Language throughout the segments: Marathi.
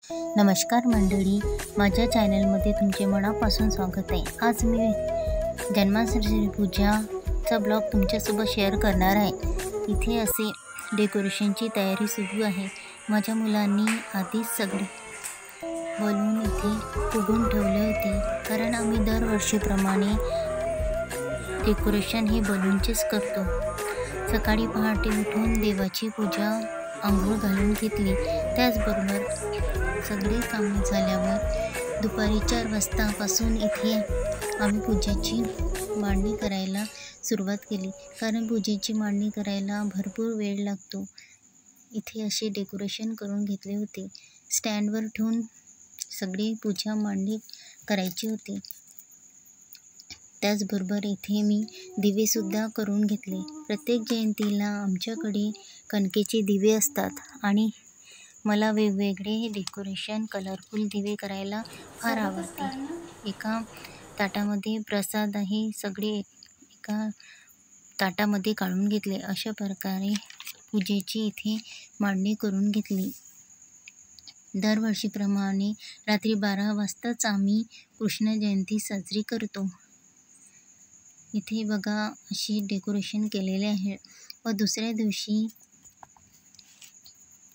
नमस्कार मंडळी, माझ्या चॅनलमध्ये तुमचे मनापासून स्वागत आहे। आज मी जन्माष्टमी पूजाचा ब्लॉग तुमच्यासोबत शेअर करणार आहे। इथे असे डेकोरेशनची तयारी सुरू आहे। माझ्या मुलांनी आधीच सगळे बलून इथे फुगवून ठेवले होते, कारण आम्ही दरवर्षीप्रमाणे डेकोरेशन हे बलूनचेच करतो। सकाळी पहाटे उठून देवाची पूजा अंघोळ घालून घेतली। त्याचबरोबर सगळे कामे झाल्यावर दुपारी 4 वाजतापासून इथे आम्ही पूजेची मांडणी करायला सुरुवात केली, कारण पूजेची मांडणी करायला भरपूर वेळ लागतो। इथे असे डेकोरेशन करून घेतले होते। स्टँडवर ठेवून सगळी पूजा मांडणी करायची होती। त्याचबरोबर इथे मी दिवेसुद्धा करून घेतले। प्रत्येक जयंतीला आमच्याकडे कणकेचे दिवे असतात आणि मला वेगवेगळे डेकोरेशन कलरफुल दिवे करायला फार आवडते। एका ताटामध्ये प्रसाद आहे, सगळे एका ताटामध्ये काढून घेतले। अशा प्रकारे पूजेची इथे मांडणी करून घेतली। दरवर्षीप्रमाणे रात्री 12 वाजताच आम्ही कृष्ण जयंती साजरी करतो। इथे बघा अशी डेकोरेशन केलेले आहे व दुसऱ्या दिवशी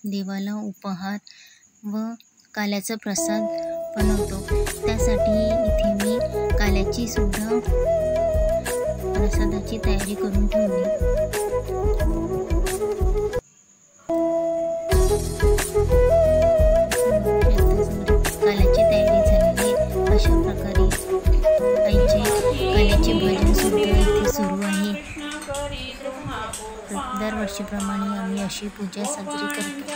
देवाला उपहार व काल्याचा प्रसाद बनवतो। त्यासाठी इथे मी काल्याची सुद्धा प्रसादाची तयारी करून ठेवली। काल्याची तयारी झालेली आहे। अशा प्रकारे आईचे काल्याचे भजन सुद्धा इथे सुरू आहे। दरवर्षीप्रमाणे आम्ही अशी पूजा साजरी करतो।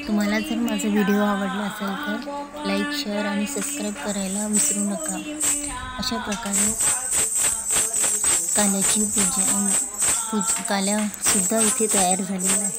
तुम्हाला जर माझा व्हिडिओ आवडला असेल तर लाईक, शेअर आणि सबस्क्राईब करायला विसरू नका। अशा प्रकारे काल्याची काल्यासुद्धा इथे तयार झालेला आहे।